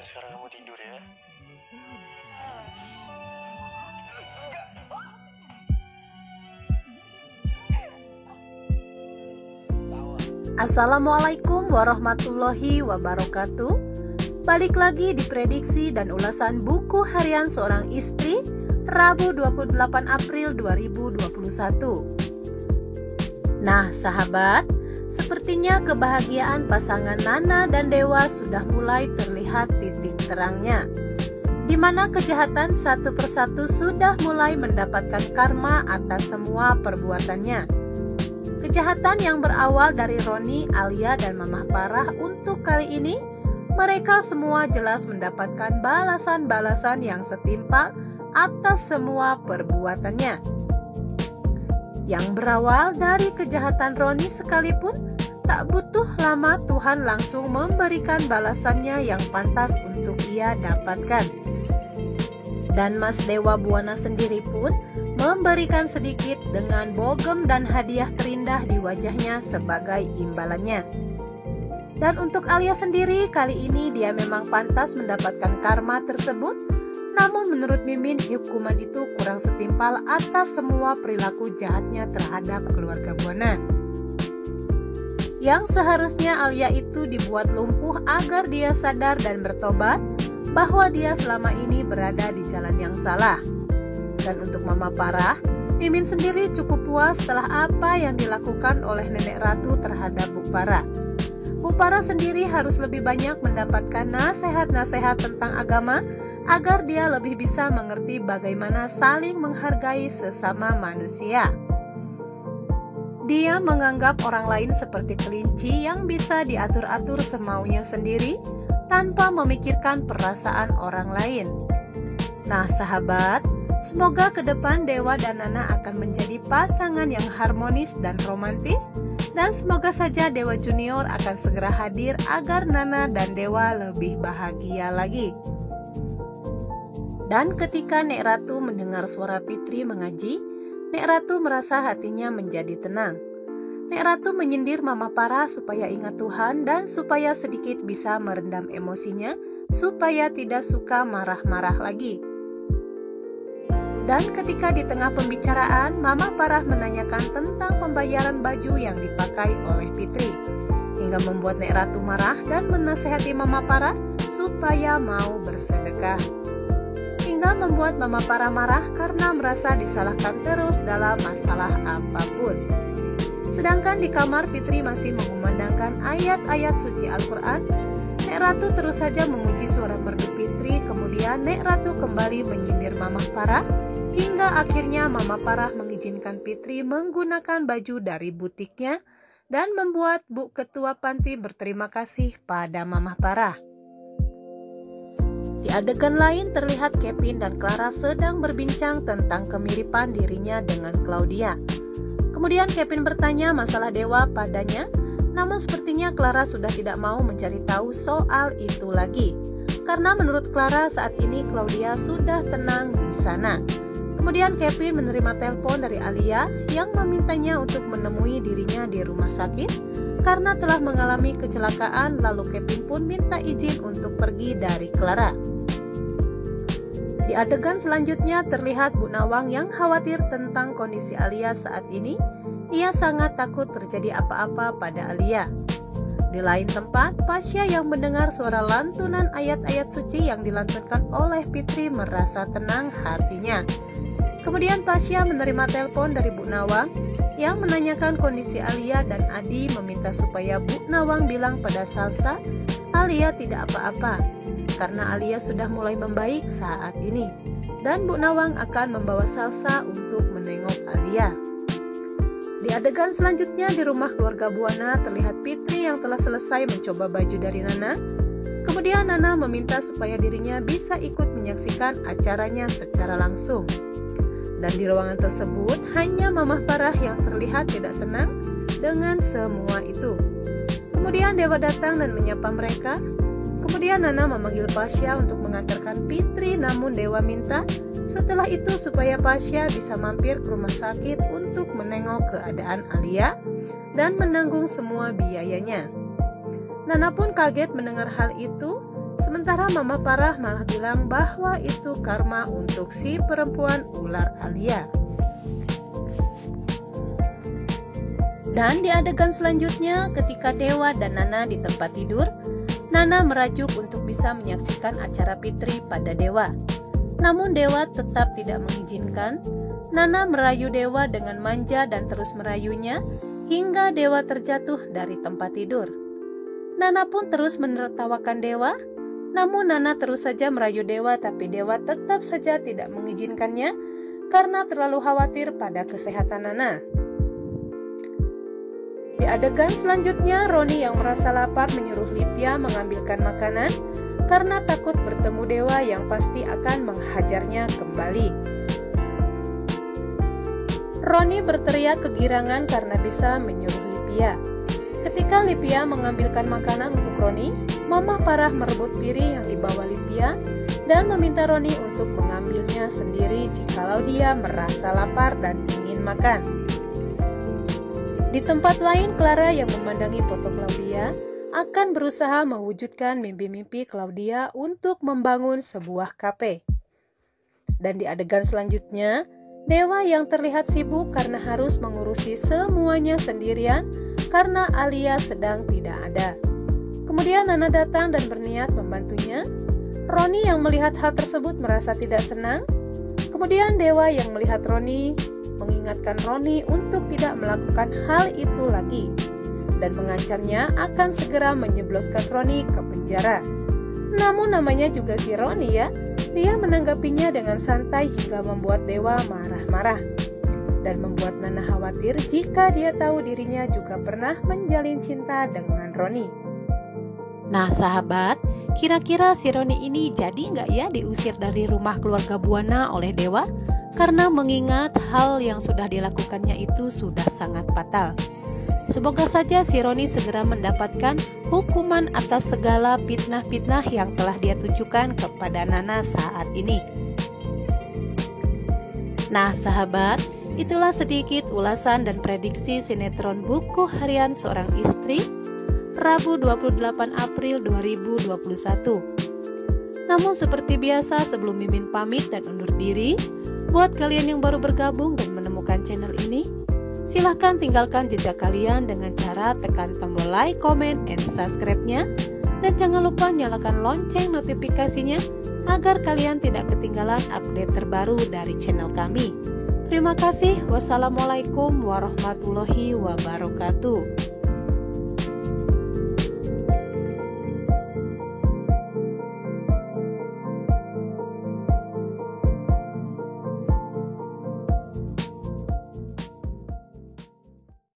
sekarang kamu tidur ya. Assalamualaikum warahmatullahi wabarakatuh. Balik lagi di prediksi dan ulasan buku harian seorang istri Rabu 28 April 2021. Nah sahabat, sepertinya kebahagiaan pasangan Nana dan Dewa sudah mulai terlihat titik terangnya, di mana kejahatan satu persatu sudah mulai mendapatkan karma atas semua perbuatannya. Kejahatan yang berawal dari Roni, Alia, dan Mamah Parah untuk kali ini, mereka semua jelas mendapatkan balasan-balasan yang setimpal atas semua perbuatannya. Yang berawal dari kejahatan Roni sekalipun, tak butuh lama Tuhan langsung memberikan balasannya yang pantas untuk ia dapatkan. Dan Mas Dewa Buana sendiri pun memberikan sedikit dengan bogem dan hadiah terindah di wajahnya sebagai imbalannya. Dan untuk Alia sendiri, kali ini dia memang pantas mendapatkan karma tersebut. Namun menurut Mimin, hukuman itu kurang setimpal atas semua perilaku jahatnya terhadap keluarga Buana. Yang seharusnya Alia itu dibuat lumpuh agar dia sadar dan bertobat bahwa dia selama ini berada di jalan yang salah. Dan untuk Mama Parah, Mimin sendiri cukup puas setelah apa yang dilakukan oleh Nenek Ratu terhadap Bu Parah. Bu Parah sendiri harus lebih banyak mendapatkan nasihat-nasihat tentang agama agar dia lebih bisa mengerti bagaimana saling menghargai sesama manusia. Dia menganggap orang lain seperti kelinci yang bisa diatur-atur semaunya sendiri tanpa memikirkan perasaan orang lain. Nah sahabat, semoga ke depan Dewa dan Nana akan menjadi pasangan yang harmonis dan romantis, dan semoga saja Dewa Junior akan segera hadir agar Nana dan Dewa lebih bahagia lagi. Dan ketika Nek Ratu mendengar suara Fitri mengaji, Nek Ratu merasa hatinya menjadi tenang. Nek Ratu menyindir Mama Parah supaya ingat Tuhan dan supaya sedikit bisa merendam emosinya, supaya tidak suka marah-marah lagi. Dan ketika di tengah pembicaraan, Mama Parah menanyakan tentang pembayaran baju yang dipakai oleh Fitri, hingga membuat Nek Ratu marah dan menasehati Mama Parah supaya mau bersedekah. Hingga membuat Mama Parah marah karena merasa disalahkan terus dalam masalah apapun. Sedangkan di kamar Fitri masih mengumandangkan ayat-ayat suci Al-Quran, Nek Ratu terus saja memuji suara merdu Fitri. Kemudian Nek Ratu kembali menyindir Mama Parah, hingga akhirnya Mama Parah mengizinkan Fitri menggunakan baju dari butiknya dan membuat Bu Ketua Panti berterima kasih pada Mama Parah. Di adegan lain terlihat Kevin dan Clara sedang berbincang tentang kemiripan dirinya dengan Claudia. Kemudian Kevin bertanya masalah Dewa padanya, namun sepertinya Clara sudah tidak mau mencari tahu soal itu lagi. Karena menurut Clara saat ini Claudia sudah tenang di sana. Kemudian Kevin menerima telepon dari Alia yang memintanya untuk menemui dirinya di rumah sakit karena telah mengalami kecelakaan, lalu Kevin pun minta izin untuk pergi dari Clara. Di adegan selanjutnya terlihat Bu Nawang yang khawatir tentang kondisi Alia saat ini. Ia sangat takut terjadi apa-apa pada Alia. Di lain tempat, Pasya yang mendengar suara lantunan ayat-ayat suci yang dilantunkan oleh Fitri merasa tenang hatinya. Kemudian Pasya menerima telepon dari Bu Nawang yang menanyakan kondisi Alia, dan Adi meminta supaya Bu Nawang bilang pada Salsa Alia tidak apa-apa karena Alia sudah mulai membaik saat ini, dan Bu Nawang akan membawa Salsa untuk menengok Alia. Di adegan selanjutnya di rumah keluarga Buana terlihat Fitri yang telah selesai mencoba baju dari Nana. Kemudian Nana meminta supaya dirinya bisa ikut menyaksikan acaranya secara langsung. Dan di ruangan tersebut hanya Mamah Parah yang terlihat tidak senang dengan semua itu. Kemudian Dewa datang dan menyapa mereka. Kemudian Nana memanggil Pasya untuk mengantarkan Fitri, namun Dewa minta setelah itu supaya Pasya bisa mampir ke rumah sakit untuk menengok keadaan Alia dan menanggung semua biayanya. Nana pun kaget mendengar hal itu. Sementara Mama Parah malah bilang bahwa itu karma untuk si perempuan ular Alia. Dan di adegan selanjutnya, ketika Dewa dan Nana di tempat tidur, Nana merajuk untuk bisa menyaksikan acara Fitri pada Dewa. Namun Dewa tetap tidak mengizinkan. Nana merayu Dewa dengan manja dan terus merayunya hingga Dewa terjatuh dari tempat tidur. Nana pun terus menertawakan Dewa, namun Nana terus saja merayu Dewa, tapi Dewa tetap saja tidak mengizinkannya karena terlalu khawatir pada kesehatan Nana. Di adegan selanjutnya, Roni yang merasa lapar menyuruh Livia mengambilkan makanan karena takut bertemu Dewa yang pasti akan menghajarnya kembali. Roni berteriak kegirangan karena bisa menyuruh Livia. Ketika Livia mengambilkan makanan untuk Roni, Mama Parah merebut piring yang dibawa Livia dan meminta Roni untuk mengambilnya sendiri jikalau dia merasa lapar dan ingin makan. Di tempat lain, Clara yang memandangi foto Claudia akan berusaha mewujudkan mimpi-mimpi Claudia untuk membangun sebuah kafe. Dan di adegan selanjutnya, Dewa yang terlihat sibuk karena harus mengurusi semuanya sendirian karena Alia sedang tidak ada. Kemudian Nana datang dan berniat membantunya. Roni yang melihat hal tersebut merasa tidak senang. Kemudian Dewa yang melihat Roni mengingatkan Roni untuk tidak melakukan hal itu lagi dan mengancamnya akan segera menjebloskan Roni ke penjara. Namun namanya juga si Roni ya, dia menanggapinya dengan santai hingga membuat Dewa marah-marah dan membuat Nana khawatir jika dia tahu dirinya juga pernah menjalin cinta dengan Roni. Nah sahabat, kira-kira si Roni ini jadi nggak ya diusir dari rumah keluarga Buana oleh Dewa? Karena mengingat hal yang sudah dilakukannya itu sudah sangat fatal. Semoga saja si Roni segera mendapatkan hukuman atas segala fitnah-fitnah yang telah dia tujukan kepada Nana saat ini. Nah sahabat, itulah sedikit ulasan dan prediksi sinetron Buku Harian Seorang Istri, Rabu 28 April 2021. Namun seperti biasa sebelum Mimin pamit dan undur diri, buat kalian yang baru bergabung dan menemukan channel ini, silahkan tinggalkan jejak kalian dengan cara tekan tombol like, comment, and subscribe-nya. Dan jangan lupa nyalakan lonceng notifikasinya agar kalian tidak ketinggalan update terbaru dari channel kami. Terima kasih. Wassalamualaikum warahmatullahi wabarakatuh.